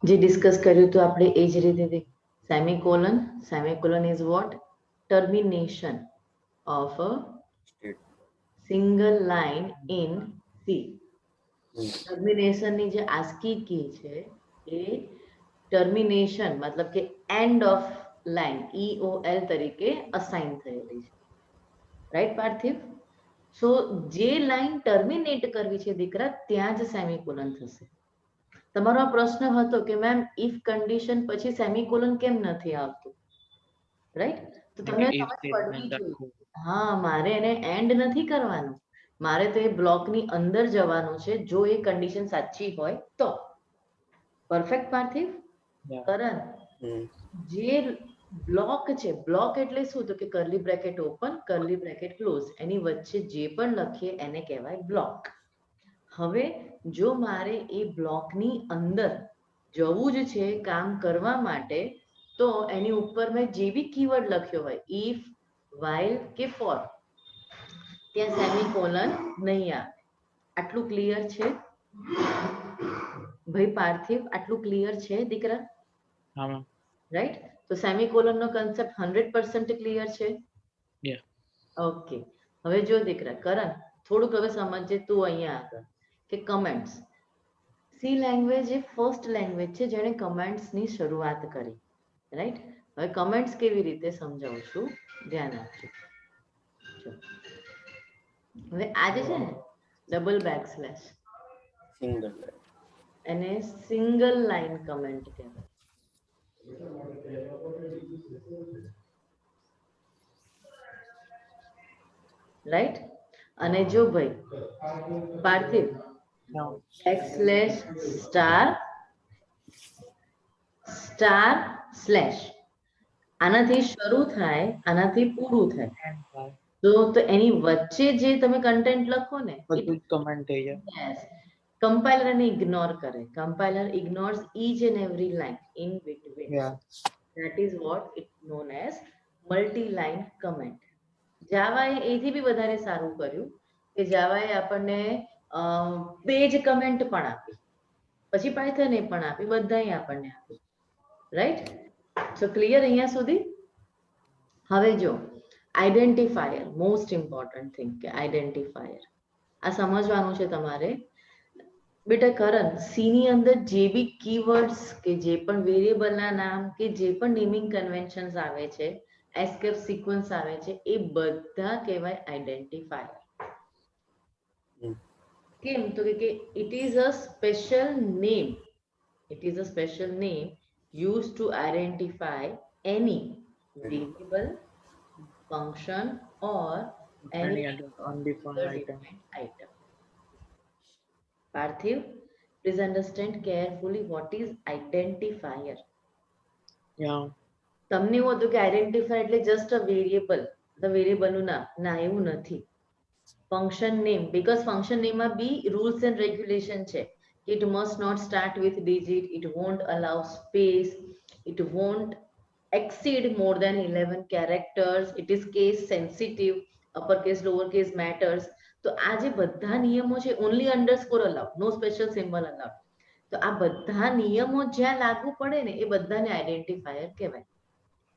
જે ડિસ્કસ કર્યું હતું આપણે એ જ રીતે semicolon is what termination of a State. Single line in C. Hmm. ટર્મિનેશનની જે આસ્કી કી છે એ ટર્મિનેશન મતલબ કે એન્ડ ઓફ લાઇન EOL તરીકે અસાઇન થયેલી છે. રાઈટ પાર્થિવ? સો જે લાઈન ટર્મિનેટ કરવી છે દીકરા ત્યાં જ સેમિકોલન થશે. તમારો આ પ્રશ્ન હતો કે મેમ ઇફ કન્ડિશન પછી સેમિકોલન કેમ નથી આવતું, રાઈટ? તો તમને if સમજ પડવી statement જોઈએ. આખું. હા, મારે એને એન્ડ નથી કરવાનું, મારે તો એ બ્લોકની અંદર જવાનું છે જો એ કન્ડિશન સાચી હોય તો. Perfect Parthiv? Yeah. Karan, Hmm. જે બ્લોક છે, બ્લોક એટલે શું? તો કે curly bracket open curly bracket close, એની વચ્ચે જે પણ લખીએ એને કહેવાય બ્લોક. હવે જો મારે એ બ્લોકની અંદર જવું જ છે કામ કરવા માટે, તો એની ઉપર મેં જે બી કીવર્ડ લખ્યો હોય ઇફ, વાઇલ કે ફોર, ત્યાં સેમિકોલન નહીં આવે. આટલું ક્લિયર છે ભાઈ પાર્થિવ? આટલું ક્લિયર છે દીકરા? હા ma'am. રાઈટ? તો સેમિકોલન નો કન્સેપ્ટ 100% ક્લિયર છે. Yeah. ઓકે, હવે જો દીકરા કરણ, થોડુંક હવે સમજજે તું અહીંયા આગળ કે કમેન્ટ્સ. સી લેંગ્વેજ એ ફર્સ્ટ લેંગ્વેજ છે જેણે કમેન્ટ્સની શરૂઆત કરી, રાઈટ? હવે કમેન્ટ્સ કેવી રીતે સમજાવું છું, ધ્યાન આપજો. હવે આજે છે ને ડબલ બેકસ્લેશ, Single line. એને સિંગલ લાઈન કમેન્ટ કહેવાય. રાઈટ? અને જો ભાઈ પાર્થિવ, Yeah. Backslash star star slash, આનાથી શરૂ થાય, આનાથી પૂરું થાય. And by તો એની વચ્ચે જે તમે કન્ટેન્ટ લખો ને, બધું જ comment થઈ જાય. yes, કમ્પાઇલર એને ઇગ્નોર કરે. Compiler ignores each and every line in between. Yeah. That is what it known as multi-line comment. જાવાએ એથી બી વધારે સારું કર્યું કે જાવાએ આપણને પેજ કમેન્ટ પણ આપી, પછી પાયથને પણ આપી, બધાય આપણને આપી. રાઈટ? સો ક્લિયર અહીંયા સુધી? હવે જો આઈડેન્ટિફાયર, મોસ્ટ ઇમ્પોર્ટન્ટ થિંગ કે આઈડેન્ટિફાયર આ સમજવાનું છે તમારે. બેટા કરણ, સી ની અંદર જે બી કીવર્ડ્સ કે જે પણ વેરિયેબલના નામ કે જે પણ નેમિંગ કન્વેન્શન્સ આવે છે, એસ્કેપ સિક્વન્સ આવે છે, એ બધા કહેવાય આઈડેન્ટિફાયર. Hmm. કેમ? તો કે it is a special name, it is a special name used to identify any variable, function or any Any other undefined other item. defined item. Parthiv, please understand carefully what is identifier. Yeah. તમને એવું હતું કે identifier એટલે just a variable, વેરિયેબલનું નામ. ના, એવું નથી. Function name, because function નેમમાં બી રૂલ્સ એન્ડ રેગ્યુલેશન છે. It must not start with digit, it won't allow space, it won't exceed more than 11 characters, it is case sensitive, uppercase lowercase matters. તો આ જે બધા નિયમો છે, only underscore allowed, no special symbol allowed. તો આ બધા નિયમો જ્યાં લાગુ પડે ને એ બધાને આઈડેન્ટિફાયર કહેવાય.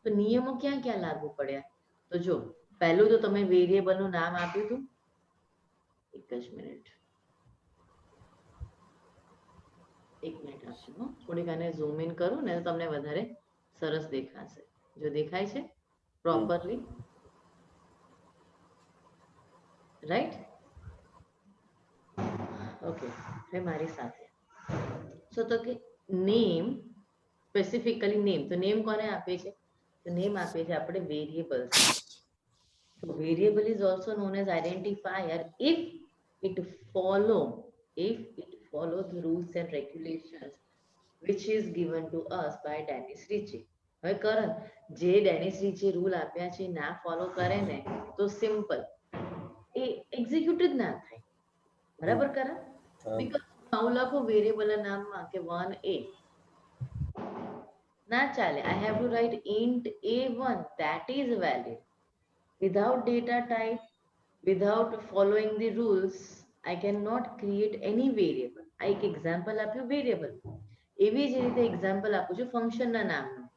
તો નિયમો ક્યાં ક્યાં લાગુ પડ્યા? તો જો પહેલું તો તમે વેરિયેબલનું નામ આપ્યું હતું, એક જ મિનિટ, એક મિનિટ આપજો, થોડીક આને ઝૂમ ઇન કરું ને તો તમને વધારે સરસ દેખાશે. જો દેખાય છે પ્રોપરલી? રાઈટ? ઓકે, હવે મારી સાથે સો તો કે નેમ, સ્પેસિફિકલી નેમ, તો નેમ કોને આપે છે? તો નેમ આપે છે આપણે variables. So variable is also known as identifier if it follow the rules and regulations which is given to us by Dennis Ritchie. હવે કરણ, જે ડેનિસ રીચે રૂલ આપ્યા છે ના ફોલો કરે ને તો સિમ્પલ એ એક્ઝિક્યુટ જ ના થાય. બરાબર કરણ? બીકોઝ આવું લખો વેરિયેબલના નામમાં કે 1a, ના ચાલે. I have to write int a1, that is valid. Without data type, without following the rules, I cannot create any variable. આ એક એક્ઝામ્પલ આપ્યું વેરિયેબલ. એવી જ રીતે એક્ઝામ્પલ આપું છું ફંક્શનના નામનું,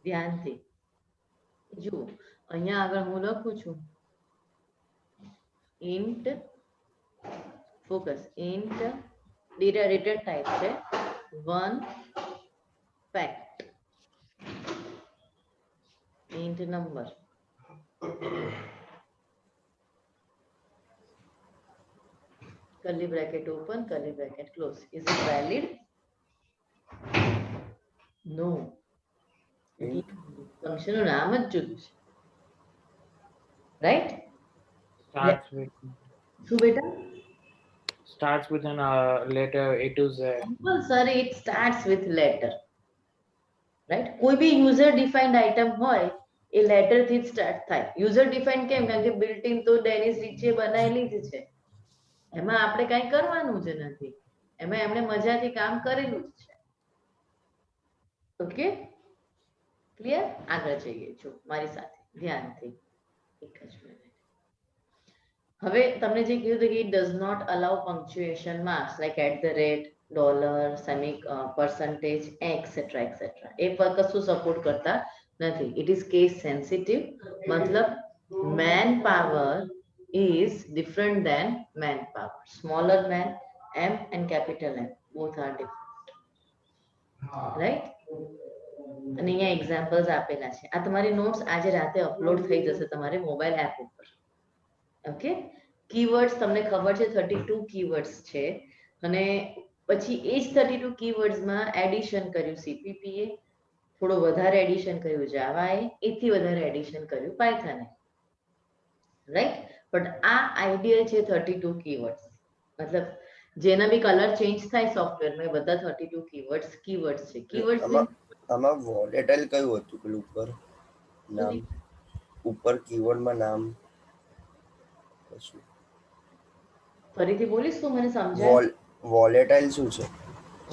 ધ્યાનથી જુઓ. અહીંયા આગળ હું લખું છું int focus, int data return type છે 1 fact, int number, curly bracket open, curly bracket close. Is it valid? No. Int. Function નું નામ જ જુદું છે, રાઈટ? Starts with શું બેટા? starts with an letter A to Z. Compulsory it starts with letter, right? કોઈ બી user defined item હોય એ letter થી જ start થાય. user defined કેમ? કારણ કે built in તો ડેનિસ રિચે બનાવેલી જ છે, એમાં આપણે કઈ કરવાનું જ નથી, એમાં એમણે મજાથી કામ કરેલું જ છે. Okay, clear? આગળ જઈએ, જો મારી સાથે ધ્યાનથી, એક જ મિનિટ. હવે તમને જે કીધું હતું કે it does not allow punctuation marks like @ dollar, semi, percentage, etc etc. એ પર કશું સપોર્ટ કરતા નથી. ઇટ ઇઝ કેસ સેન્સિટિવ, મતલબ man power is different than manpower. Smaller man, M and capital M, both are different. Right? અને અહીંયા examples આપેલા છે. આ તમારી નોટ્સ આજે રાતે અપલોડ થઈ જશે તમારે મોબાઈલ એપ ઉપર. ઓકે, કીવર્ડ્સ તમને ખબર છે 32 કીવર્ડ્સ છે, અને પછી એ જ 32 કીવર્ડ્સમાં એડિશન કર્યું સીપીપીએ, થોડું વધારે એડિશન કર્યું જાવાએ, એથી વધારે એડિશન કર્યું પાયથને, રાઈટ? બટ આ આઈડિયા છે 32 કીવર્ડ્સ, મતલબ જેના બી કલર ચેન્જ થાય સોફ્ટવેરમાં એ બધા 32 કીવર્ડ્સ છે. કીવર્ડ્સ આમાં વોલેટાઇલ કયું હતું પેલું ઉપર નામ, ઉપર કીવર્ડમાં નામ કશું? ફરીથી બોલીશ તો મને સમજાય? વોલેટાઇલ શું છે?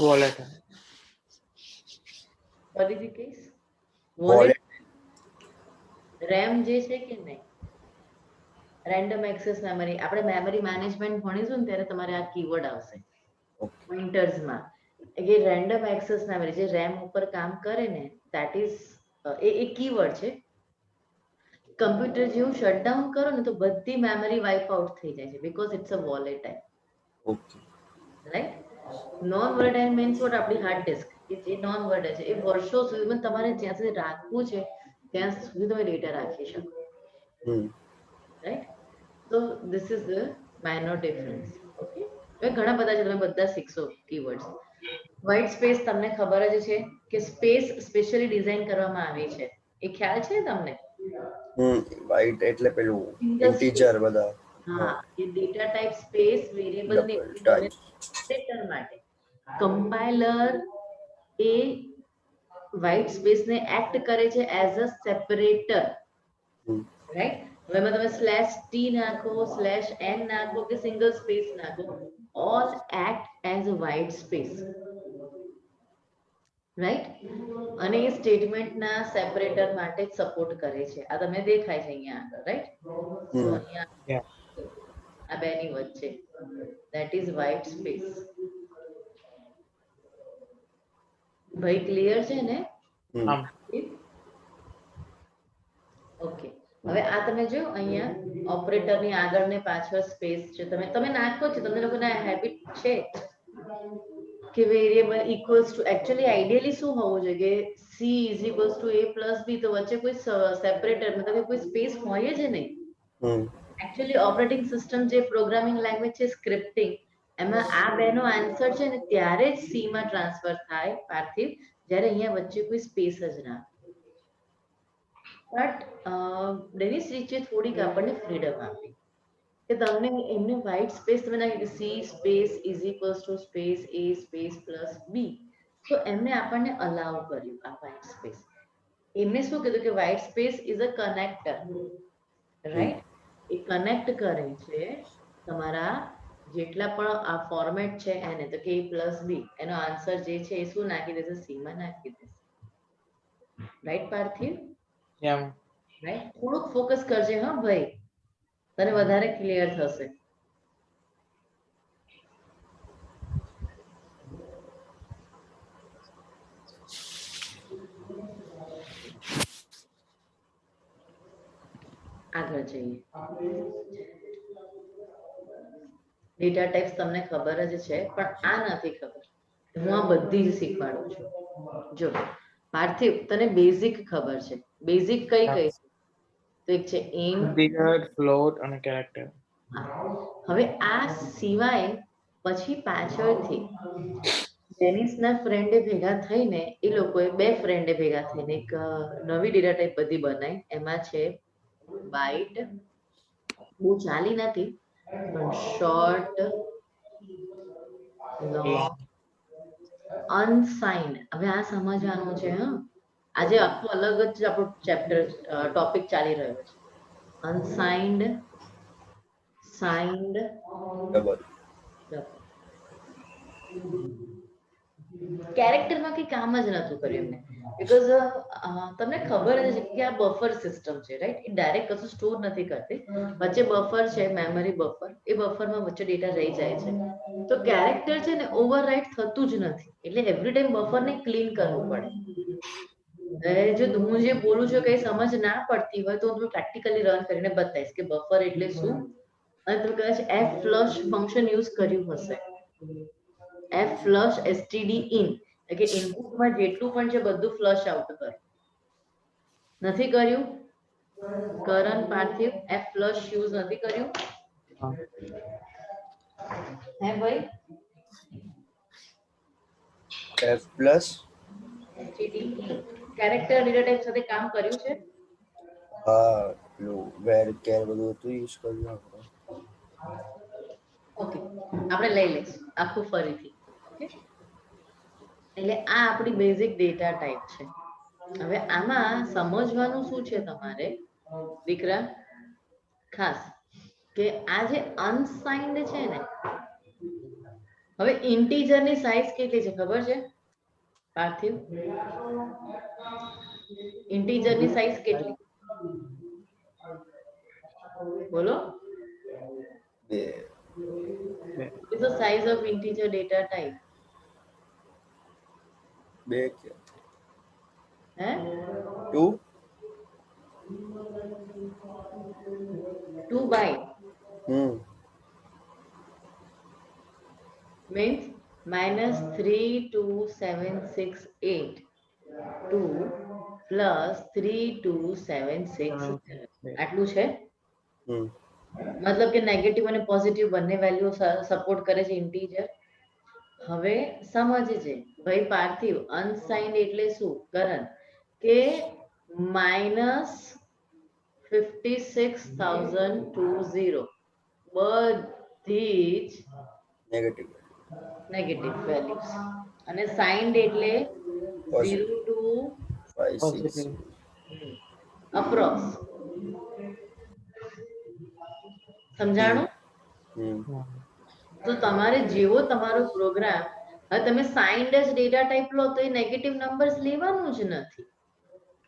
Volatile. ફરીથી કહીશ. વોલેટાઇલ રેમ જે છે કે નહીં, રેન્ડમ એક્સેસ મેમરી, આપણે મેમરી મેનેજમેન્ટ ભણીશું ને ત્યારે તમારે આ કીવર્ડ આવશે પોઇન્ટર્સમાં, કે રેન્ડમ એક્સેસ મેમરી જે રેમ ઉપર કામ કરે ને, ધેટ ઇઝ એ કીવર્ડ છે. કમ્પ્યુટર જેવું શટડાઉન કરો ને તો બધી મેમરી વાઇપ આઉટ થઈ જાય છે, because it's a volatile, okay, right? Non volatile means what? આપણી હાર્ડ ડિસ્ક કે જે નોન વોલેટાઇલ છે એ વર્ષો સુધી તમારે જ્યાં સુધી રાખવું છે ત્યાં સુધી તમે ડેટા રાખી શકો, right? So this is the minor difference. Okay, હવે ઘણા બધા છે, તમે બધા શીખશો કીવર્ડ્સ. વ્હાઇટ સ્પેસ તમને ખબર જ છે કે સ્પેસ સ્પેશિયલી ડિઝાઇન કરવામાં આવી છે, એ ખ્યાલ છે તમને? વાઇટ એટલે પેલું ઇન્ટીજર બધા. હા, એ ડેટા ટાઈપ સ્પેસ વેરિયેબલ ને ઓપરેટર માટે કમ્પાઇલર એ વ્હાઇટ સ્પેસ ને એક્ટ કરે છે એઝ અ સેપરેટર, રાઈટ? હવે એમાં તમે /t નાખો, /n નાખો કે સિંગલ સ્પેસ નાખો, ઓલ એક્ટ એઝ અ વ્હાઇટ સ્પેસ, રાઈટ? અને એ સ્ટેટમેન્ટના સેપરેટર માટે જ સપોર્ટ કરે છે. આ તમને દેખાય છે અહીંયા આગળ, રાઈટ? તો અહીંયા Yeah. આ બેની વચ્ચે ધેટ ઇઝ વ્હાઇટ સ્પેસ. ભાઈ ક્લિયર છે ને? ઓકે, હવે આ તમે જો અહીંયા ઓપરેટરની આગળ ને પાછળ સ્પેસ છે, તમે નાખો છો, તમને લોકોને આ હેબિટ છે કે variable equals to, actually ideally શું હોવું જોઈએ કે C is equals to a plus B, તો વચ્ચે કોઈ સેપરેટર મતલબ કે કોઈ સ્પેસ હોય જ નહીં. એકચ્યુઅલી ઓપરેટિંગ સિસ્ટમ જે પ્રોગ્રામિંગ લેંગ્વેજ છે સ્ક્રિપ્ટિંગ, એમાં આ બેનો આન્સર છે ને ત્યારે જ સી માં ટ્રાન્સફર થાય પાર્થિવ, જ્યારે અહીંયા વચ્ચે કોઈ સ્પેસ જ ના. બટ ડેનિસ રિચે થોડીક આપણને ફ્રીડમ આપી કે તમને એમને વ્હાઇટ સ્પેસ તમે નાખી C space is equals to space A space plus B, તો એમને આપણને અલાઉ કર્યું આ વ્હાઇટ સ્પેસ. એમને શું કીધું કે white space is a connector, right? A connect કરે છે તમારા જેટલા પણ આ ફોર્મેટ છે એને, તો કે a પ્લસ બી, એનો આન્સર જે છે એ શું નાખી દેશે? સી માં નાખી દેશે, રાઈટ પાર્થિવ? રાઈટ? થોડુંક ફોકસ કરજે હા ભાઈ, તને વધારે ક્લિયર થશે. આગળ જઈએ. ડેટા ટાઈપ્સ તમને ખબર જ છે, પણ આ નથી ખબર. હું આ બધી જ શીખવાડું છું. જો પાર્થિવ, તને બેઝિક ખબર છે. બેઝિક કઈ કઈ? તો એક છે ઇન્ટ. Integer, float અને character. હવે આ સિવાય પછી પાછળથી ડેનિસના ફ્રેન્ડે ભેગા થઈને એ લોકોએ બે ફ્રેન્ડે ભેગા થઈને એક નવી ડેટા ટાઈપ બધી બનાવી. એમાં છે બાઇટ, બહુ ચાલી નથી પણ શોર્ટ, લોંગ, અનસાઇન્ડ. હવે આ સમજવાનું છે. આજે આખું અલગ જ આપણું ચેપ્ટર ટોપિક ચાલી રહ્યો છે. Unsigned, signed, double. કેરેક્ટરમાં કઈ કામ જ નતું કર્યું એમને, બીકોઝ તમને ખબર જ છે કે આ બફર સિસ્ટમ છે, રાઈટ? એ ડાયરેક્ટ કશું સ્ટોર નથી કરતી. વચ્ચે બફર છે, મેમરી બફર. એ બફરમાં વચ્ચે ડેટા રહી જાય છે. તો કેરેક્ટર છે ને ઓવરરાઇટ થતું જ નથી, એટલે એવરી ટાઈમ બફરને ક્લીન કરવું પડે. જો હું જે બોલું છું કઈ સમજ ના પડતી હોય તો હું પ્રેક્ટિકલી રન કરીને બતાવીશ કે બફર એટલે શું. અને તમે કદાચ એફ ફ્લશ ફંક્શન યુઝ કર્યું હશે. એફ ફ્લશ એસટીડી ઇન, એટલે ઇનપુટમાં જેટલું પણ છે બધું ફ્લશ આઉટ કર. નથી કર્યું? કરણ, પાર્થિવ, એફ ફ્લશ યુઝ નથી કર્યું? હે ભાઈ? F plus STD character data type સાથે કામ કર્યું છે? હા, પેલું વેર કેર બધું હતું યુઝ કર્યું આપણે. ઓકે, આપણે લઈ લઈશું આખું ફરીથી. ઓકે, એટલે આ આપણી બેઝિક ડેટા ટાઈપ છે. હવે આમાં સમજવાનું શું છે તમારે દીકરા ખાસ, કે આ જે અનસાઇન્ડ છે ને, હવે ઇન્ટીજરની સાઇઝ કેટલી છે ખબર છે પાર્થિવ? ઇન્ટીજરની સાઇઝ કેટલી બોલો? બે. What is the size of integer data type? બે કે હે? 2 2 byte means -32768 2 plus 32767 આટલું છે. મતલબ કે નેગેટિવ અને પોઝિટિવ બંને વેલ્યુ સપોર્ટ કરે છે ઇન્ટીજર. હવે સમજજે ભાઈ પાર્થિવ, અનસાઇન્ડ એટલે શું? કરણ, કે -56,020 બધી જ નેગેટિવ નેગેટિવ વેલ્યુઝ, અને સાઇન્ડ એટલે 0 to 5 6 અપ્રોક્સ. સમજાણું? તો તમારે જેવો તમારો પ્રોગ્રામ, હવે તમે સાઇન્ડ જ ડેટા ટાઈપ લો તો એ નેગેટિવ નંબર્સ લેવાનું જ નથી,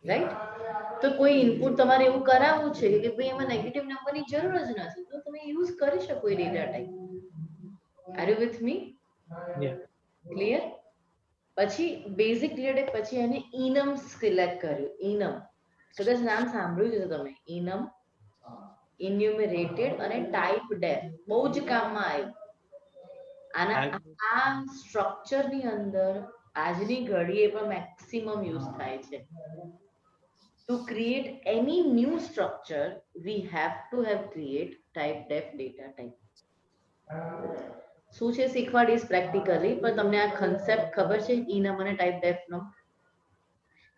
રાઈટ? તો કોઈ ઇનપુટ તમારે એવું કરાવવું છે કે ભાઈ એમાં નેગેટિવ નંબરની જરૂર જ નથી, તો તમે યુઝ કરી શકો એ data type. Are you with me? Clear? પછી બેઝિક ડેટા ટાઈપ, પછી એને ઇનમ સિલેક્ટ કર્યું. ઇનમ કદાચ નામ સાંભળ્યું છે તમે, ઇનમ, ઇન્યુમરેટેડ અને ટાઈપ ડેફ. બહુ જ કામમાં આવ્યું. આના આ સ્ટ્રક્ચરની અંદર આજની ઘડીએ પણ મેક્સિમમ યુઝ થાય છે. To create any new structure, we have to have create type def data type. શું છે શીખવાડીશ પ્રેક્ટિકલી, પણ તમને આ કન્સેપ્ટ ખબર છે ઇનમ અને ટાઈપ ડેફ નો?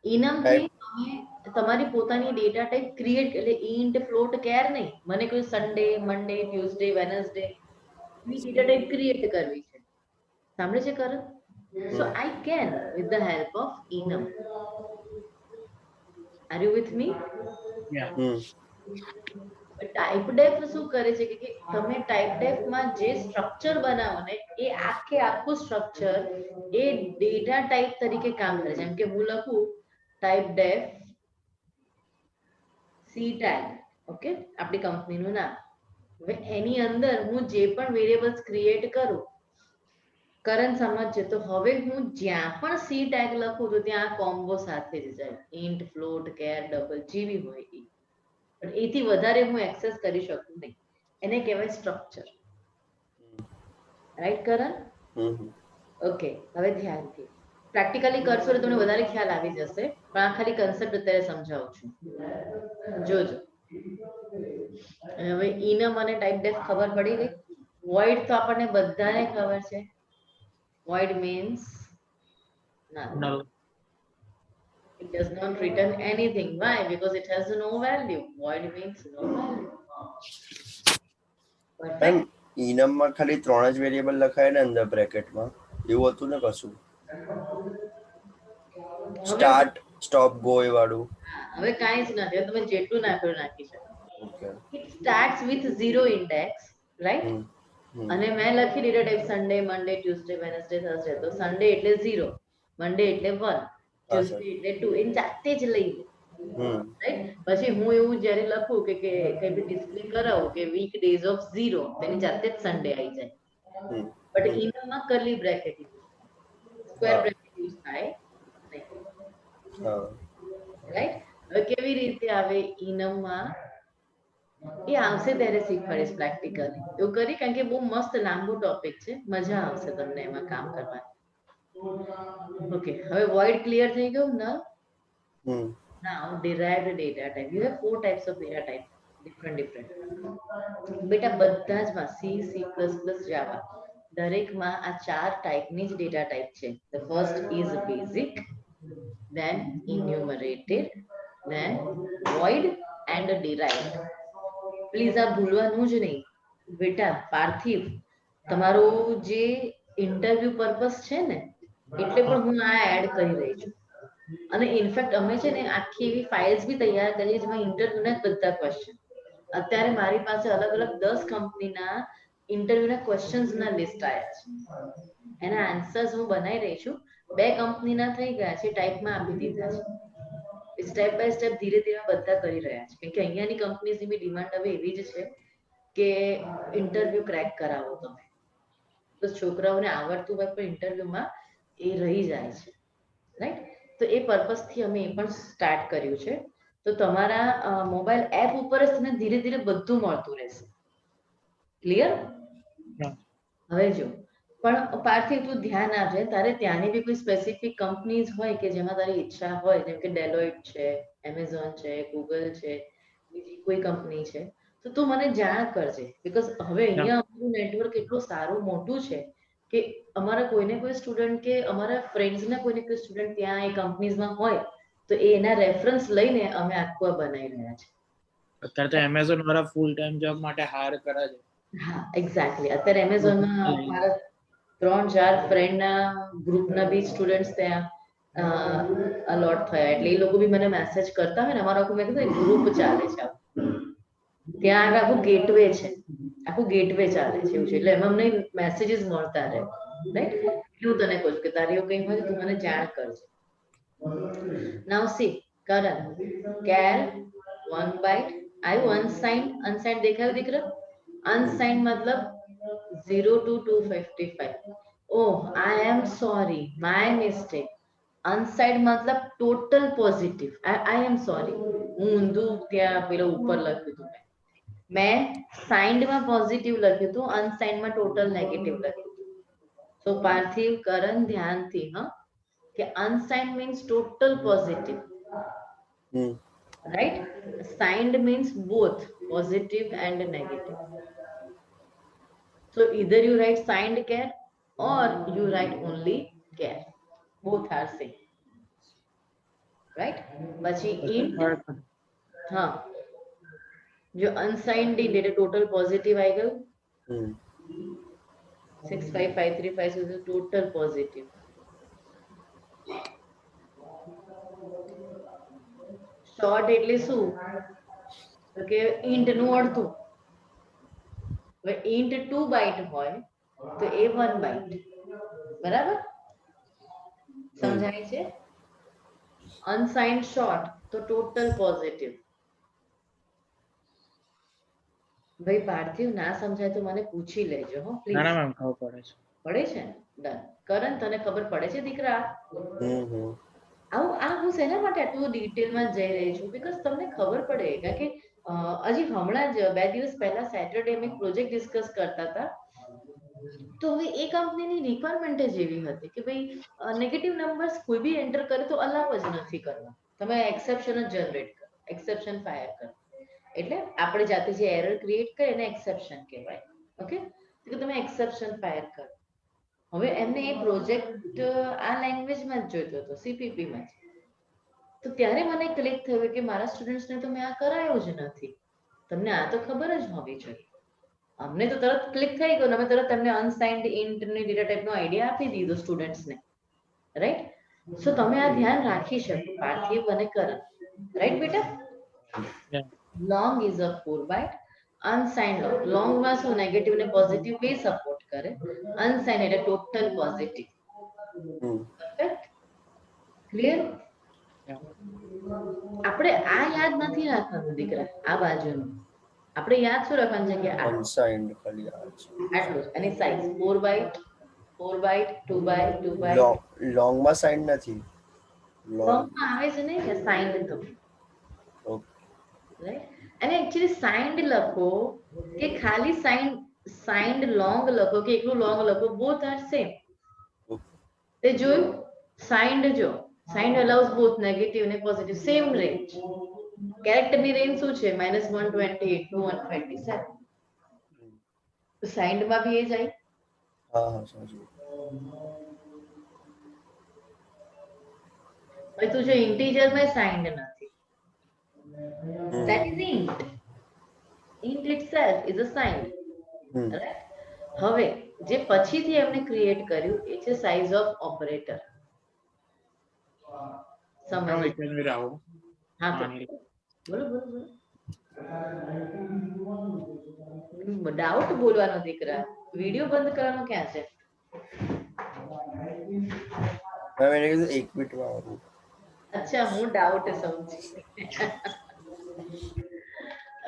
ઇનમથી તમે તમારી પોતાની ડેટા ટાઈપ ક્રિએટ, એટલે ઇન્ટ, ફ્લોટ, કેર નહીં, મને કોઈ સન્ડે, મંડે, ટ્યુઝડે, વેનસડે ની ડેટા ટાઈપ ક્રિએટ કરવી છે. સાંભળે છે Karan? So I can with the help of enum. Are you with me? Typedef શું કરે છે કે તમે ટાઈપ ડેફમાં જે સ્ટ્રક્ચર બનાવો ને એ આખું સ્ટ્રક્ચર એ ડેટા ટાઈપ તરીકે કામ કરે છે. જેમ કે હું લખું type deaf C tag, okay, આપણી કંપનીનું નામ. હવે એની અંદર હું જે પણ વેરિયેબલ્સ ક્રિએટ કરું, કરણ સમજશે, તો હવે હું જ્યાં પણ સી ટેગ લખું તો ત્યાં કોમ્બો સાથે જ જાય, ઇન્ટ, ફ્લોટ, કેર, ડબલ, જેવી હોય એ. પણ એથી વધારે હું એક્સેસ કરી શકું નહીં. એને કહેવાય સ્ટ્રક્ચર. રાઈટ કરણ? ઓકે, હવે ધ્યાનથી પ્રેક્ટિકલી કરશો તો તમને વધારે ખ્યાલ આવી જશે, પણ આ ખાલી કન્સેપ્ટ અત્યારે સમજાવું છું. જોજો. હવે ઇનમ અને ટાઈપ ડેફ ખબર પડી ગઈ. વોઇડ તો આપણને બધાને ખબર છે. Void means null. It does not return anything. Why? Because it has no value. Void means no value. Ma'am Perfect. ઇનમમાં ખાલી 3 જ વેરિયેબલ લખાય ને અંદર બ્રેકેટમાં, એવું હતું ને કશું? સ્ટાર્ટ, સ્ટોપ, ગો એ વાળું. હવે કાંઈ જ નથી. તમે જેટલું નાખ્યું નાખી શકો. Okay. It starts with 0 index, right? અને મેં લખી data type Sunday, Monday, Tuesday, Wednesday, Thursday. તો સન્ડે એટલે 0, મંડે એટલે 1, ટ્યુઝડે એટલે 2. એને જાતે જ લઈ લે. રાઈટ? પછી હું એવું જ્યારે લખું કે કઈ બી ડિસ્પ્લે કરાવું કે વીક ડેઝ ઓફ 0, તેની જાતે જ સન્ડે આવી જાય. બટ ઇનમમાં curly bracket square bracket use થાય નહીં. રાઈટ? હવે કેવી રીતે આવે ઇનમમાં એ આવશે ત્યારે શીખવાડીશ પ્રેક્ટિકલી. એવું કરી, કારણ કે બહુ મસ્ત લાંબુ ટોપિક છે, મજા આવશે તમને એમાં કામ કરવાની. ઓકે, હવે વોઇડ ક્લિયર થઈ ગયું ને? Now derived data type. You have 4 types of data type. Different. બેટા બધા જ માં C, C++, Java દરેકમાં આ 4 ટાઈપની જ ડેટા ટાઈપ છે. The first is basic, then enumerated, then void and derived. Please આ ભૂલવાનું જ નહીં બેટા. પાર્થિવ, તમારું જે ઇન્ટરવ્યુ પર્પસ છે ને, એટલે પણ હું આ એડ કરી રહી છું. અને ઇનફેક્ટ અમે છે ને આખી એવી ફાઇલ્સ બી તૈયાર કરી જેમાં ઇન્ટરવ્યુના બધા ક્વેશ્ચન. અત્યારે મારી પાસે અલગ અલગ 10 કંપનીના ઇન્ટરવ્યુના ક્વેશ્ચન્સના લિસ્ટ આવ્યા છે. એના આન્સર્સ હું બનાવી રહી છું. 2 કંપનીના થઈ ગયા છે, ટાઈપમાં આપી દીધા છે. સ્ટેપ બાય સ્ટેપ ધીરે ધીરે બધા કરી રહ્યા છે, કેમ કે અહીંયાની કંપનીઝની બી ડિમાન્ડ હવે એવી જ છે કે ઇન્ટરવ્યુ ક્રેક કરાવો તમે. તો છોકરાઓને આવડતું હોય પણ ઇન્ટરવ્યુમાં એ રહી જાય છે. રાઈટ? તો એ પર્પસથી અમે એ પણ સ્ટાર્ટ કર્યું છે. તો તમારા મોબાઈલ એપ ઉપર જ તમને ધીરે ધીરે બધું મળતું રહેશે. ક્લિયર? હવે જો પણ પાર્થિવ તું ધ્યાન આપજે, તારે ત્યાંની બી કોઈ સ્પેસિફિક કંપનીઝ હોય કે જેમાં તારી ઈચ્છા હોય, જેમ કે ડેલોઇટ છે, એમેઝોન છે, ગૂગલ છે, બીજી કોઈ કંપની છે, તો તું મને જાણ કરજે. બીકોઝ હવે અહીંયા અમારું નેટવર્ક એટલું સારું મોટું છે કે અમારા કોઈને કોઈ સ્ટુડન્ટ કે અમારા ફ્રેન્ડ્સના કોઈને કોઈ સ્ટુડન્ટ ત્યાં એ કંપનીઝમાં હોય તો એના રેફરન્સ લઈને અમે આખું બનાવી રહ્યા છે. અત્યારે તો એમેઝોન વાળા ફૂલ ટાઈમ જોબ માટે હાયર કરે છે. હા, એક્ઝેક્ટલી. અત્યારે એમેઝોનમાં મારા 3-4 ફ્રેન્ડના ગ્રુપના બી સ્ટુડન્ટ્સ ત્યાં અલોટ થયા. એટલે એ લોકો બી મને મેસેજ કરતા હોય ને. અમારો આખું મેં કીધું ગ્રુપ ચાલે છે. ત્યાં આખું ગેટવે છે, આખું ગેટવે ચાલે છે એવું છે. એટલે એમાં અમને મેસેજીસ મળતા રહે. રાઈટ? હું તને કહું છું કે તારે એવું કંઈ હોય તો તું મને જાણ કરજે. Now see Karan, char 1 byte આવ્યું. અનસાઇન્ડ દેખાયું દીકરા? અનસાઇન્ડ મતલબ 0 to 255. Oh, I am sorry, my mistake. Unsigned મતલબ total positive. I am sorry, હું ઊંધું ત્યાં પેલો ઉપર લખ્યું હતું. મેં સાઇન્ડમાં પોઝિટિવ લખ્યું હતું, અનસાઇન્ડમાં ટોટલ નેગેટિવ લખ્યું હતું. તો પાર્થિવ, કરણ, ધ્યાનથી કે unsigned means total positive. Right? Signed means both positive and negative. So either you write signed care or you write only care. Both are same. Right? પછી int, હા, જો unsigned int એટલે total positive આવી ગયું. 65535 સુધી total positive. Short એટલે શું? તો કે int નું અડધું. હવે int 2 બાઇટ હોય તો એ 1 બાઇટ. બરાબર? સમજાય છે? અનસાઇન્ડ શોર્ટ તો ટોટલ પોઝિટિવ. ભાઈ પાર્થિવ, ના સમજાય તો મને પૂછી લેજો હો પ્લીઝ. ના મેમ, ખબર પડે છે. પડે છે ને? ડન. કરણ, તને ખબર પડે છે દીકરા? આવું હું શેના માટે આટલું ડિટેલમાં જઈ રહી છું? બીકોઝ તમને ખબર પડે, કારણ કે હજી હમણાં જ 2 દિવસ પહેલા સેટરડે અમે પ્રોજેક્ટ ડિસ્કસ કરતા હતા. તો હવે એ કંપનીની રિક્વાયરમેન્ટ જ એવી હતી કે ભાઈ નેગેટિવ નંબર્સ કોઈ બી એન્ટર કરે તો અલાવ જ નથી કરવા, તમે એક્સેપ્શન જ જનરેટ કરો, એક્સેપ્શન ફાયર કરો. એટલે આપણે જાતે જે એરર ક્રિએટ કરે એને એક્સેપ્શન કહેવાય. ઓકે, તો તમે એક્સેપ્શન ફાયર કરો. હવે એમને એ પ્રોજેક્ટ આ લેંગ્વેજમાં જ જોઈતો હતો, સીપીપીમાં જ. તો ત્યારે મને ક્લિક થયું કે મારા સ્ટુડન્ટ્સને તો મેં આ કરાયું જ નથી, તમને આ તો ખબર જ હોવી જોઈએ. અમને તો તરત ક્લિક થઈ ગયું, અમે તરત તમને અનસાઇન્ડ ઇન્ટ ની ડેટા ટાઈપનો આઈડિયા આપી દીધો સ્ટુડન્ટ્સને, રાઈટ? સો તમે આ ધ્યાન રાખી શકો, પાર્થિવ અને કરણ, રાઈટ બેટા? Yeah. Long is a 4 byte, unsigned long. લોંગમાં શું નેગેટિવ ને પોઝિટિવ બે સપોર્ટ કરે, અનસાઇન્ડ એટલે total positive. Perfect, clear? Yeah. આપણે આ યાદ નથી રાખવાનું દીકરા, આ બાજુનું આપણે યાદ શું રાખવાનું છે કે આ અનસાઇન્ડ ખાલી આ છે. આટલું જ. એની size 4 byte, 4 byte, 2 byte, 2 byte. લોંગમાં સાઇન નથી. લોંગ લોંગમાં આવે છે ને કે સાઇન્ડ તો, રાઈટ? અને એકચ્યુઅલી સાઇન્ડ લખો કે ખાલી સાઇન્ડ લોંગ લખો કે એકલું લોંગ લખો, બોથ આર સેમ. તે જોયું? સાઇન્ડ જો, સાઇન્ડ અલાઉઝ બોથ નેગેટિવ અને પોઝિટિવ, સેમ રેન્જ. કેરેક્ટરની રેન્જ શું છે? -128 to 127. સાઇન્ડમાં બી એ જાય. હા હા સમજ્યું. હવે તું જો ઇન્ટીજરમાં સાઇન્ડ નથી, that is int. int itself is a sign, right? હવે જે પછીથી એમને ક્રિએટ કર્યું એ છે સાઇઝ ઓફ ઓપરેટર. Now સમજ? we can read out. હા તો Anil. બોલો બોલો બોલો. ડાઉટ બોલવાનો દીકરા, વિડિયો બંધ કરવાનો ક્યાં છે? મેં એને કીધું 1 મિનિટમાં આવું. અચ્છા, હું ડાઉટ સમજી.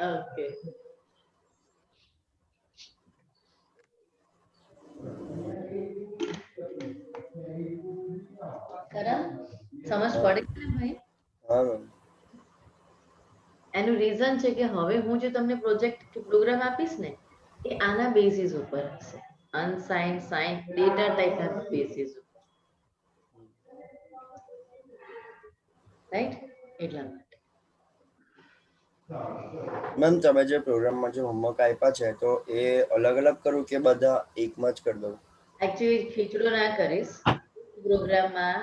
ઓકે, કરણ સમજ પડે છે ને ભાઈ? હા મેમ. એનું રીઝન છે કે હવે હું જે તમને પ્રોજેક્ટ કે પ્રોગ્રામ આપીશ ને એ આના બેસિસ ઉપર હશે, અનસાઇન્ડ, સાઇન્ડ, ડેટા ટાઈપના બેસિસ ઉપર, રાઈટ? એટલા માટે. મેમ તમે જે પ્રોગ્રામમાં જે હોમવર્ક આપ્યા છે તો એ અલગ અલગ કરું કે બધા એકમાં જ કરી દઉં? એકચ્યુઅલી ખીચડો ના કરીશ પ્રોગ્રામમાં.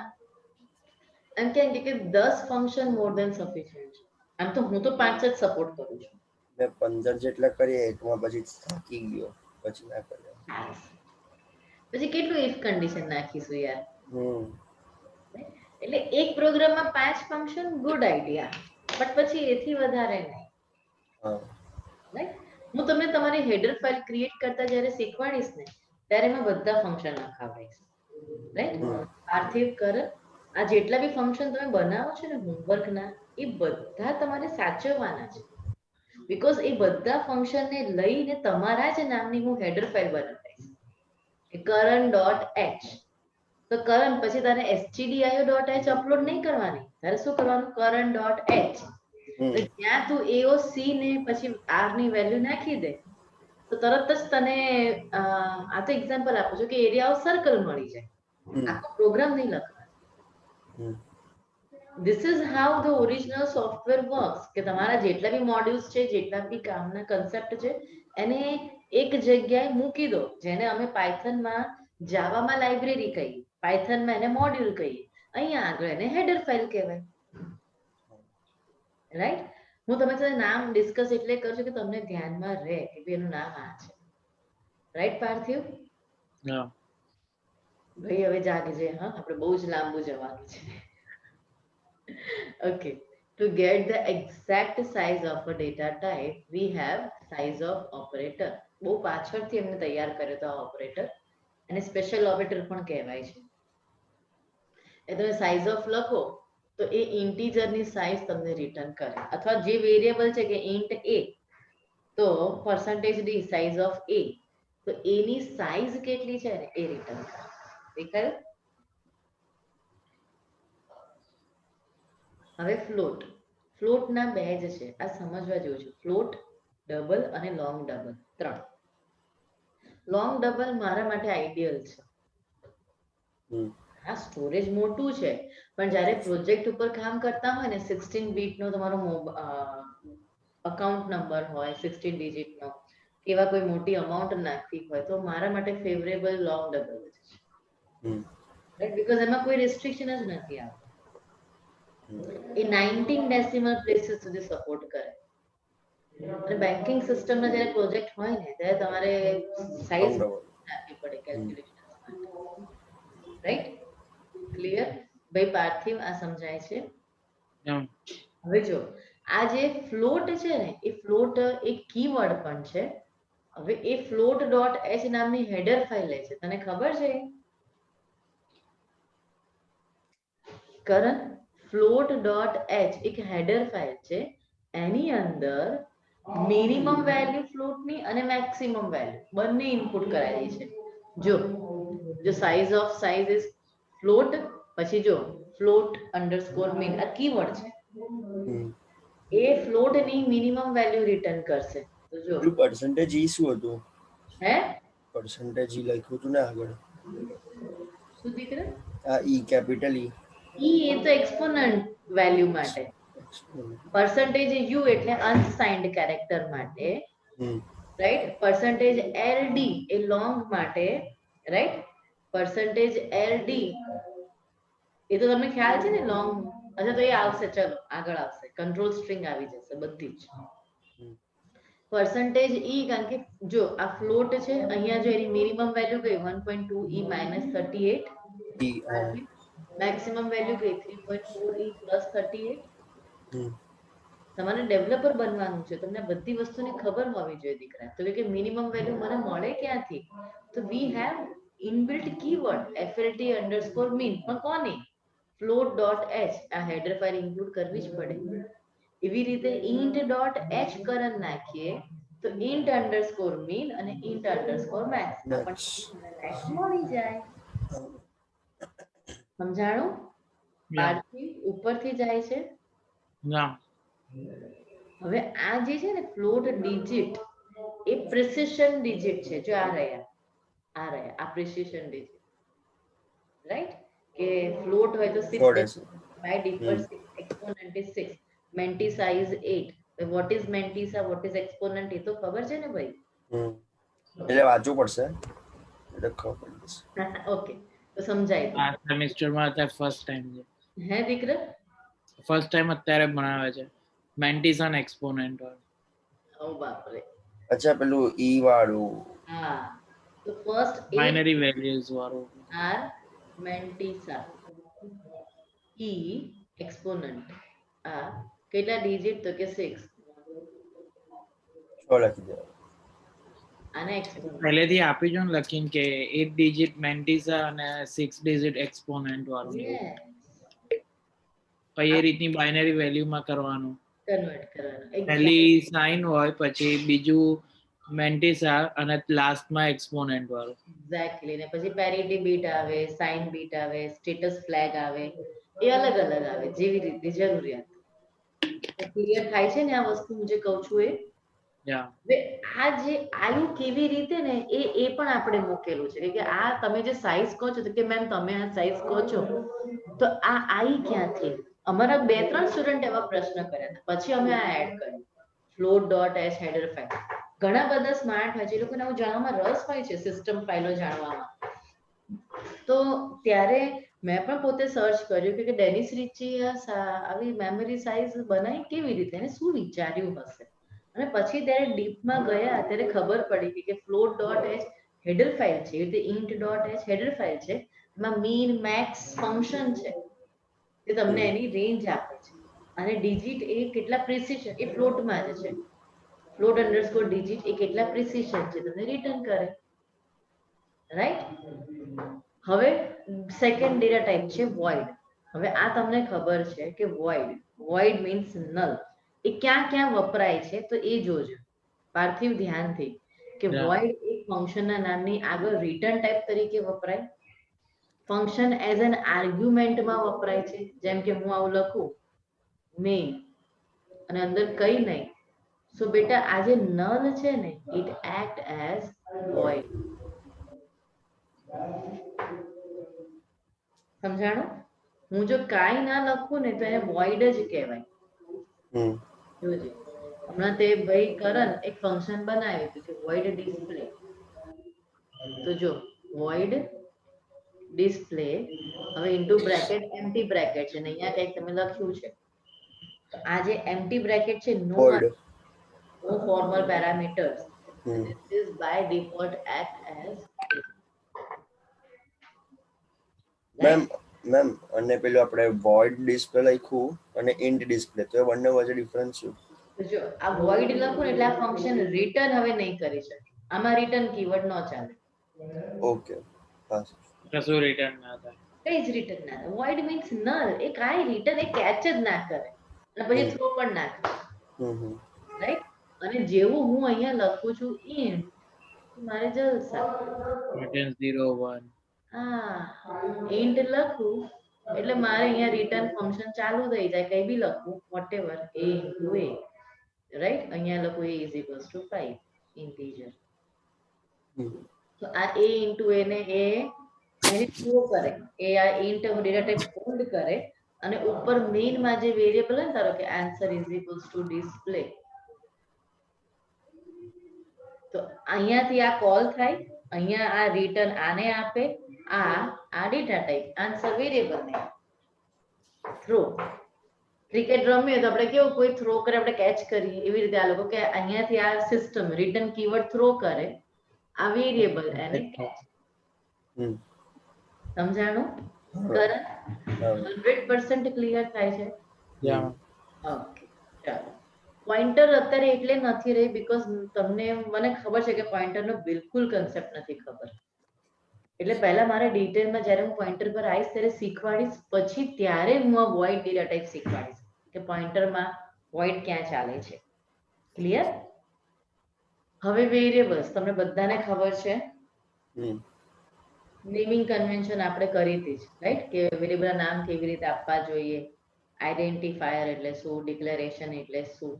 એમ કેમ કે 10 ફંક્શન મોર દેન સફિશિયન્ટ છે. આમ તો હું તો 5 જ સપોર્ટ કરું છું. મેં 15 જેટલા કરીએ એકમાં પછી થાકી ગયો, પછી ના કર્યા. પછી કેટલું ઇફ કન્ડિશન નાખીશું યાર? હમ. એટલે એક પ્રોગ્રામમાં 5 ફંક્શન ગુડ આઈડિયા, બટ પછી એથી વધારે નહીં, હા રાઈટ? હું તમને તમારી હેડર ફાઇલ ક્રિએટ કરતા જ્યારે શીખવાડીશ ને ત્યારે મેં બધા ફંક્શન નખાવીશ, રાઈટ? પાર્થિવ કર, આ જેટલા બી ફંક્શન તમે બનાવો છો ને હોમવર્કના, એ બધા તમારે સાચવવાના છે. બીકોઝ એ બધા ફંક્શનને લઈને તમારા જ નામની હું હેડર ફાઇલ બનાવીશ, કરણ.h. તો કરણ પછી તારે stdio.h અપલોડ નહીં કરવાની, તારે શું કરવાનું? કરણ.h. તો જ્યાં તું AOC ને પછી r ની વેલ્યુ નાખી દે તો તરત જ તને આ તો એક્ઝામ્પલ આપું છું કે એરિયા ઓફ સર્કલ મળી જાય, આખો પ્રોગ્રામ નહીં લખવાનો. This is how the original software works. કે તમારા જેટલા બી મોડ્યુલ્સ છે, જેટલા બી કામના કન્સેપ્ટ છે એને એક જગ્યાએ મૂકી દો, જેને અમે પાયથનમાં, જાવામાં લાઇબ્રેરી કહીએ, પાયથનમાં એને મોડ્યુલ કહીએ, અહીંયા આગળ એને હેડર ફાઇલ કહેવાય, રાઈટ? હું તમે સાથે નામ ડિસ્કસ એટલે કરું છું કે તમને ધ્યાનમાં રહે કે ભાઈ એનું નામ આ છે, રાઈટ પાર્થિવ? Yeah. ભાઈ હવે જાગજે, હા આપણે બહુ જ લાંબુ જવાનું છે. Okay, to get the exact size of a data type we have size of operator. બહુ પાછળથી એમને તૈયાર કર્યો તો આ ઓપરેટર, અને સ્પેશિયલ ઓપરેટર પણ કહેવાય છે. એ તમે સાઇઝ ઓફ લખો તો એ ઇન્ટીજરની સાઇઝ તમને રિટર્ન કરે, અથવા જે વેરિયેબલ છે કે ઇન્ટ a, તો %d સાઇઝ ઓફ a, તો એની સાઇઝ કેટલી છે ને એ રિટર્ન કરે. દેખાયું? હવે ફ્લોટ, ફ્લોટ ના બે જ છે, આ સમજવા જેવું છે. ફ્લોટ, ડબલ અને લોંગ ડબલ, 3. લોંગ ડબલ મારા માટે આઈડિયલ છે. હમ. આ સ્ટોરેજ મોટું છે, પણ જ્યારે પ્રોજેક્ટ ઉપર કામ કરતા હોય ને 16 બીટ નો તમારો અકાઉન્ટ નંબર હોય 16 ડિજિટ નો, એવા કોઈ મોટી અમાઉન્ટ નાખવી હોય તો મારા માટે ફેવરેબલ લોંગ ડબલ જ છે. હમ. રાઈટ, બીકોઝ એમાં કોઈ રિસ્ટ્રિક્શન જ નથી આવતી. એ 19 ડેસિમલ પ્લેસીસ સુધી સપોર્ટ કરે. અને બેન્કિંગ સિસ્ટમના જ્યારે પ્રોજેક્ટ હોય ને ત્યારે તમારે સાઈઝ Long double. આપવી પડે કેલ્ક્યુલેશન માટે. Right, clear? ભાઈ પાર્થિવ, આ સમજાય છે? Yeah. હવે જો આ જે ફ્લોટ છે ને એ ફ્લોટ એક કીવર્ડ પણ છે. હવે એ ફ્લોટ ડોટ એચ નામની હેડર ફાઇલ લે છે, તને ખબર છે કરણ? ફ્લોટ ડોટ એચ એક હેડર ફાઇલ છે, એની અંદર મિનિમમ વેલ્યુ ફ્લોટની અને મેક્સિમમ વેલ્યુ બંને ઇનપુટ કરાયેલી છે. જો size of size is float, પછી જો ફ્લોટ અંડરસ્કોર મીન આ કીવર્ડ છે. હમ. એ ફ્લોટની મિનિમમ વેલ્યુ રિટર્ન કરશે. તો જો પેલું percentage E શું હતું? હે percentage E લખ્યું હતું ને આગળ, શું દીકરા? આ E, કેપિટલ E. એ તો એક્સપોનન્ટ વેલ્યુ માટે. પર્સન્ટેજ યુ એટલે અનસાઇન્ડ કેરેક્ટર માટે, હમ. રાઈટ? પર્સન્ટેજ એલડી એ લોંગ માટે, રાઈટ? પર્સન્ટેજ એલડી એ તો તમને ખ્યાલ છે ને લોંગ. અચ્છા, તો એ આવશે, ચલો આગળ આવશે, કંટ્રોલ સ્ટ્રિંગ આવી જશે બધી જ. પર્સન્ટેજ ઈ, કારણ કે જો આ ફ્લોટ છે, અહીંયા જો એની મિનિમમ વેલ્યુ ગઈ 1.2 e માઇનસ 38, E, હા. મેક્સિમમ વેલ્યુ ગઈ 3.4 e પ્લસ 38. હમ. તમારે ડેવલપર બનવાનું છે, તમને બધી વસ્તુની ખબર હોવી જોઈએ દીકરા. તો કે મિનિમમ વેલ્યુ મને મળે ક્યાંથી? તો we have inbuilt keyword FLT underscore mean, પણ કોની? ફ્લોટ ડોટ એચ આ હેડર ફાઇલ ઇન્ક્લુડ કરવી જ પડે. એવી રીતે ઇન્ટ ડોટ એચ કરન નાખીએ તો ઇન્ટ અંડરસ્કોર મીન અને ઇન્ટ અંડરસ્કોર મેક્સ Max. આપણને મળી જાય. સમજાણું? Yeah. પાર્થિવ ઉપરથી જાય છે. Yeah. હવે આ જે છે ને ફ્લોટ ડિજિટ એ પ્રિસિશન ડિજિટ છે. જો આ રહ્યા આ પ્રિસિશન ડિજિટ, રાઈટ? કે ફ્લોટ હોય તો 6 What is it? by default 6, exponent is 6, mantissa is 8. what is mantissa, what is exponent, એ તો ખબર છે ને ભાઈ? હમ. એટલે વાંચવું પડશે એટલે ખબર પડી જશે. ઓકે, તો સમજાય દઉં. આ સેમેસ્ટરમાં અત્યારે ફર્સ્ટ ટાઈમ છે. હે દીકરા? ફર્સ્ટ ટાઈમ અત્યારે ભણાવે છે મેન્ટિસ અને એક્સપોનેન્ટ વાળું. ઓ બાપ રે. અચ્છા, પેલું E વાળું. હા, તો ફર્સ્ટ બાઇનરી વેલ્યુઝ વાળું. આર mantissa, e exponent. આ કેટલા ડિજિટ? તો કે 6. 6 લખી દેવા. આને exponent. પહેલેથી આપી જો ને લખીને કે 8 ડિજિટ મેન્ટિસા અને 6 ડિજિટ એક્સપોનેન્ટ વાળું. Yes. પછી એ રીતની બાઇનરી વેલ્યુમાં કરવાનું. કન્વર્ટ કરવાનું. પહેલી સાઇન હોય, પછી બીજું મેન્ટિસા અને લાસ્ટમાં એક્સપોનેન્ટ વાળું. એક્ઝેક્ટલી. ને પછી પેરિટી બીટ આવે, સાઇન બીટ આવે, સ્ટેટસ ફ્લેગ આવે, એ અલગ અલગ આવે જેવી રીતે જરૂરિયાત. ક્લિયર થાય છે ને આ વસ્તુ હું જે કહું છું એ? Yeah. હવે આ જે આવ્યું કેવી રીતે ને એ પણ આપણે મૂકેલું છે કે આ તમે જે સાઈઝ કહો છો, તો કે મેમ તમે આ સાઈઝ કહો છો તો આ આવી ક્યાંથી? અમારા 2-3 સ્ટુડન્ટ એવા પ્રશ્ન કર્યા હતા, પછી અમે આ એડ કર્યું float dot H header file. ઘણા બધા સ્માર્ટ હોય છે, એ લોકોને આવું જાણવામાં રસ હોય છે, સિસ્ટમ ફાઇલો જાણવામાં. તો ત્યારે મેં પણ પોતે સર્ચ કર્યું કે ડેનિસ રિચી આવી મેમરી સાઇઝ બનાવી કેવી રીતે, એને શું વિચાર્યું હશે. અને પછી ત્યારે ડીપમાં ગયા ત્યારે ખબર પડી કે float dot H header file છે, એ રીતે int dot H header file છે, એમાં મીન મેક્સ ફંક્શન છે, તે તમને એની રેન્જ આપે છે. અને ડિજિટ એ કેટલા પ્રિસિશન એ ફ્લોટમાં જ છે. ફ્લોટ અંડરસ્કોર ડિજિટ એ કેટલા પ્રિસિશન છે તમને રિટર્ન કરે. રાઈટ? હવે સેકન્ડ ડેટા ટાઈપ છે વોઇડ. હવે આ તમને ખબર છે કે વોઇડ મીન્સ નલ. એ ક્યાં ક્યાં વપરાય છે તો એ જોજો પાર્થિવ ધ્યાનથી કે વોઇડ એક ફંક્શનના નામની આગળ રિટર્ન ટાઈપ તરીકે વપરાય, ફંક્શન એઝ એન આર્ગ્યુમેન્ટમાં વપરાય છે. જેમ કે હું આવું લખું મેઇન અને અંદર કઈ નહીં. સો બેટા આ જે નલ છે ને ઇટ એક્ટ એઝ વોઇડ. સમજાણું? હું જો કાંઈ ના લખું ને તો એને વોઇડ જ કહેવાય. હમ જોજે હમણાં તે ભાઈ કરણ એક ફંક્શન બનાવ્યું હતું કે વોઇડ ડિસ્પ્લે. તો જો વોઇડ ડિસ્પ્લે હવે ઇન્ટુ બ્રેકેટ એમ્પ્ટી બ્રેકેટ છે ને અહીંયા કંઈક તમે લખ્યું છે. તો આ જે એમ્પ્ટી બ્રેકેટ છે નો void formal parameters. Hmm This is by default act as ma'am ma'am અને પેલું આપણે void ડિસ્પ્લે લખ્યું અને int ડિસ્પ્લે તો એ બંને વચ્ચે ડિફરન્સ શું? તો જો આ void લખું ને એટલે આ ફંક્શન રિટર્ન હવે નહીં કરી શકે. આમાં રિટર્ન કીવર્ડ ન ચાલે. ઓકે હા કશું રિટર્ન ના થાય. કઈ જ રિટર્ન ના કરે. void means null. એ કાંઈ રિટર્ન એ કેચ જ ના કરે અને પછી થ્રો પણ ના કરે. હમ રાઈટ? અને જેવું હું અહીંયા લખું છું int મારે જલસા. રિટર્ન 0 1. હા int લખું એટલે મારે અહીંયા રિટર્ન ફંક્શન ચાલુ થઈ જાય. કઈ બી લખું whatever a into a. Right? અહીંયા લખું a is equals to 5 integer. તો આ a into a ને એ એને થ્રો કરે. એ આ int ડેટા ટાઈપ હોલ્ડ કરે અને ઉપર મેઇન માં જે વેરિયેબલ હોય ને ધારો કે answer is equals to display. તો અહીંયાથી આ કોલ થાય, અહીંયા આ રિટર્ન આને આપે, આ ડેટા ટાઈપ આન્સર વેરિયેબલ ને થ્રો. ક્રિકેટ રમીએ તો આપણે કેવું કોઈ થ્રો કરે આપણે કેચ કરીએ એવી રીતે આ લોકો કે અહીંયાથી આ સિસ્ટમ રિટર્ન કીવર્ડ થ્રો કરે, આ વેરિયેબલ એને કેચ. સમજાણું? કરણ 100% ક્લિયર થાય છે? ઓકે ચાલો. પોઇન્ટર અત્યારે એટલે નથી રહી બીકોઝ તમને મને ખબર છે કે પોઇન્ટરનો બિલકુલ કન્સેપ્ટ નથી ખબર. એટલે પહેલા મારે ડિટેલમાં જ્યારે હું પોઇન્ટર પર આવીશ ત્યારે શીખવાડીશ, પછી ત્યારે હું આ વોઇડ ડેટા ટાઈપ શીખવાડીશ કે પોઇન્ટરમાં વોઇડ ક્યાં ચાલે છે. ક્લિયર? હવે વેરિયેબલ્સ તમને બધાને ખબર છે. નેમિંગ કન્વેન્શન આપણે કરી હતી જ રાઈટ, કે વેરિયેબલ નામ કેવી રીતે આપવા જોઈએ, આઈડેન્ટિફાયર એટલે શું, ડિક્લેરેશન એટલે શું,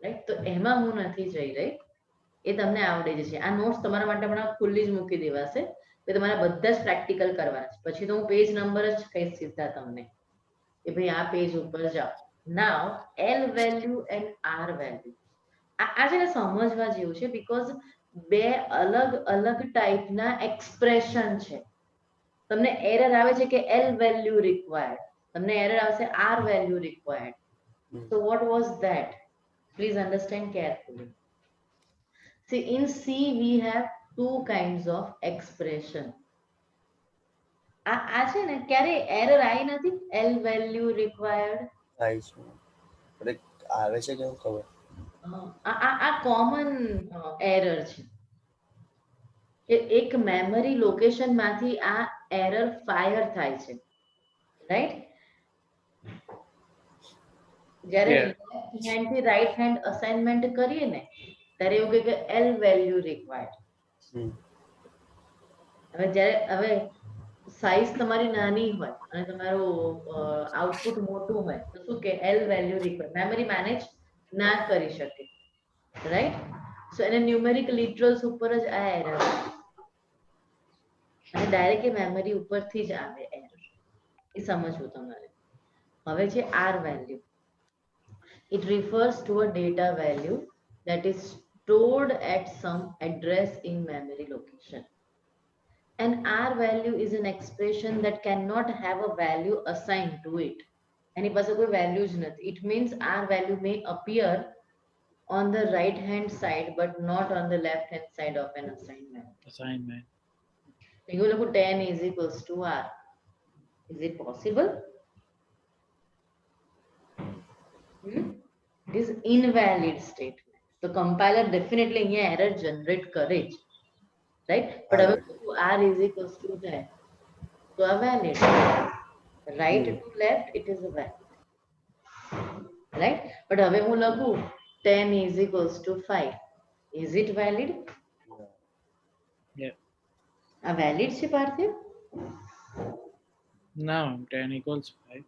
રાઈટ? તો એમાં હું નથી જઈ રહી, એ તમને આવડે જ છે. આ નોટ્સ તમારા માટે હમણાં ખુલ્લી જ મૂકી દેવાશે, તો તમારા બધા જ પ્રેક્ટિકલ કરવાના છે. પછી તો હું પેજ નંબર જ કહીશ સીધા તમને કે ભાઈ આ પેજ ઉપર જાઓ. Now L value and R value આ છે ને સમજવા જેવું છે, બીકોઝ બે અલગ અલગ ટાઈપના એક્સપ્રેશન છે. તમને એરર આવે છે કે એલ વેલ્યુ રિક્વાયર્ડ, તમને એરર આવશે r value required. So what was that? Please understand carefully. See, in C we have two kinds of expression. આ છે ને ક્યારે એરર આવી નથી, એલ વેલ્યુ રિક્વાયર્ડ આવે છે કેમ ખબર? આ કોમન એરર છે કે એક મેમરી લોકેશન માંથી આ એરર ફાયર થાય છે, રાઈટ? જ્યારે લેફ્ટ હેન્ડ થી રાઈટ હેન્ડ અસાઇનમેન્ટ કરીએ ને ત્યારે એવું કે એલ વેલ્યુ રિક્વાયર્ડ. હવે સાઈઝ તમારી નાની હોય અને તમારું આઉટપુટ મોટું હોય તો શું કે l value required, memory manage ના કરી શકે, રાઈટ? સો એને ન્યુમેરિક લિટરલ્સ ઉપર જ આ એરર અને ડાયરેક્ટ મેમરી ઉપરથી જ આવે એરર, એ સમજવું તમારે. હવે છે r value. It refers to a data value that is stored at some address in memory location. An R value is an expression that cannot have a value assigned to it. Any પાસે કોઈ value જ નથી. It means R value may appear on the right hand side but not on the left hand side of an assignment. You look 10 is equals to R. Is it possible? It is invalid statement. So compiler definitely અહીંયા error generate કરે જ, right? But હવે R is equals to 10, so a valid. Right to left it is a valid, right? But હવે હું લખું 10 is equals to 5, is it valid? Yeah. આ valid છે પાર્થિવ? No, 10 equals 5.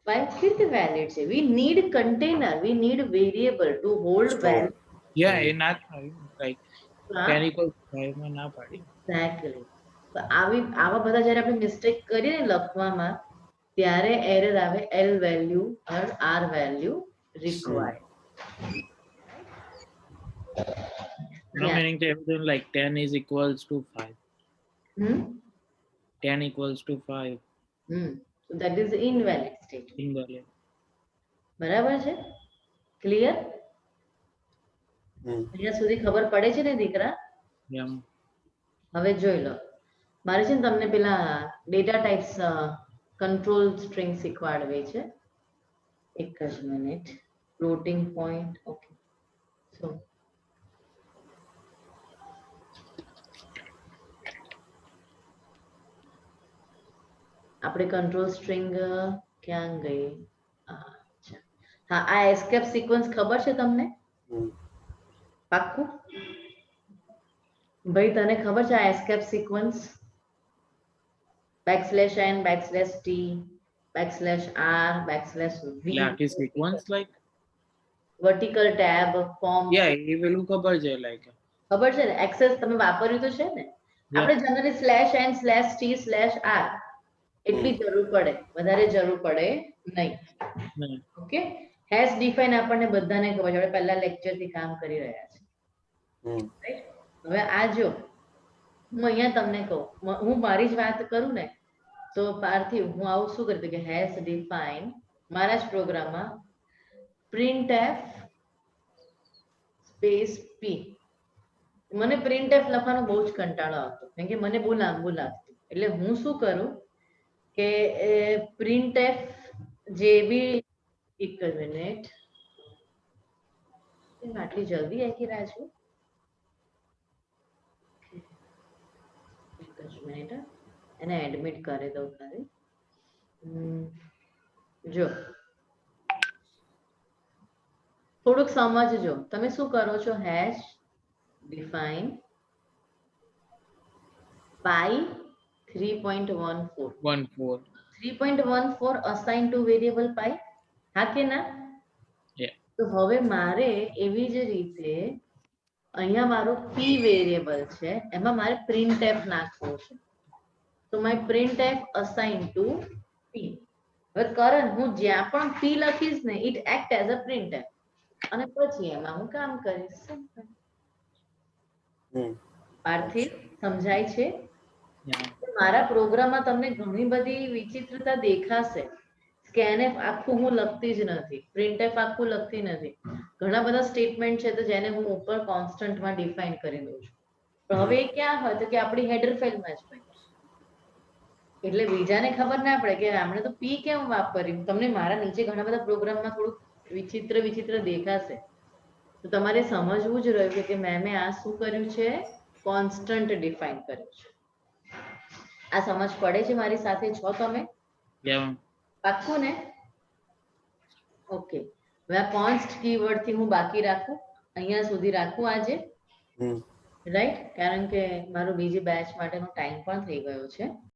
5 કેવી રીતે વેલિડ છે? We need container, we need variable to hold Store. Value. યા એ ના થાય લાઈક 10 equals 5 માં ના પાડી. એક્ઝેક્ટલી. તો આવા બધા જ્યારે આપણે મિસ્ટેક કરીએ ને લખવામાં, ત્યારે એરર આવે l value or r value required. No meaning to everything like 10 is equals to 5. 10 equals to 5. So that is invalid statement. Invalid. બરાબર છે? ક્લિયર? અહીંયા સુધી ખબર પડે છે ને દીકરા? Yeah. હવે જોઈ લો, મારે છે ને તમને પેલા ડેટા ટાઈપ્સ કંટ્રોલ સ્ટ્રિંગ શીખવાડવી છે. એક જ મિનિટ. Floating point. ઓકે. સો આપણે કંટ્રોલ સ્ટ્રિંગ ક્યાં ગઈ? અચ્છા, હા, આ એસ્કેપ સિક્વન્સ ખબર છે તમને? પાક્કું? ભાઈ તને ખબર છે આ escape sequence? \n, \t, \r, \v, Like is sequence like? Vertical tab, form. Yeah, એ પેલું ખબર છે like. ખબર છે ને? એક્સેસ તમે વાપર્યું તો છે ને? આપણે જનરલી /n/t/r એટલી જરૂર પડે, વધારે જરૂર પડે નહીં. ઓકે, હેશ ડિફાઇન આપણને બધાને ખબર છે, આપણે પહેલા લેક્ચર થી કામ કરી રહ્યા છે. હવે આ જો હું અહીંયા તમને કહું, હું મારી જ વાત કરું ને તો પાર્થિવ હું આવું શું કરતી કે હેશ ડિફાઇન મારા જ પ્રોગ્રામમાં printf સ્પેસ p. મને printf લખવાનો બહુ જ કંટાળો આવતો, કેમ કે મને બહુ લાંબુ લાગતું. એટલે હું શું કરું કે printf જે બી, એક જ મિનિટ, આટલી જલ્દી આખી રાજુ, એક જ મિનિટ, એને એડમિટ કરી દઉં ખાલી. જો થોડુંક સમજજો, તમે શું કરો છો? હેશ ડિફાઇન પાઈ 3.14 3.14 અસાઇન ટુ વેરિયેબલ પાઈ. હા કે ના? તો હવે મારે એવી જ રીતે અહીંયા મારો p વેરિયેબલ છે, એમાં મારે printf નાખવો છે. તો my printf assign to p. હવે કરણ, હું જ્યાં પણ p લખીશ ને it act as a printf, અને પછી એમાં હું કામ કરીશ. પાર્થિવ સમજાય છે? મારા પ્રોગ્રામમાં તમને ઘણી બધી વિચિત્રતા દેખાશે. સ્કેનએફ આખું હું લખતી જ નથી, પ્રિન્ટએફ આખું લખતી નથી. ઘણા બધા સ્ટેટમેન્ટ છે તો જેને હું ઉપર કોન્સ્ટન્ટમાં ડિફાઇન કરી દઉં છું. પણ હવે ક્યાં હોય તો કે આપણી હેડર ફાઇલમાં જ હોય, એટલે બીજાને ખબર ના પડે કે આપણે તો પી કેમ વાપર્યું. તમને મારા નીચે ઘણા બધા પ્રોગ્રામમાં થોડુંક વિચિત્ર દેખાશે, તો તમારે સમજવું જ રહ્યું કે મેં આ શું કર્યું છે? કોન્સ્ટન્ટ ડિફાઇન કર્યું છે. આ સમજ પડે છે? મારી સાથે છો તમે? પાક્કું ને? ઓકે. હવે આ કોન્સ્ટ કીવર્ડ થી હું બાકી રાખું, અહીંયા સુધી રાખું આજે, રાઈટ? કારણ કે મારું બીજી બેચ માટેનો ટાઈમ પણ થઈ ગયો છે.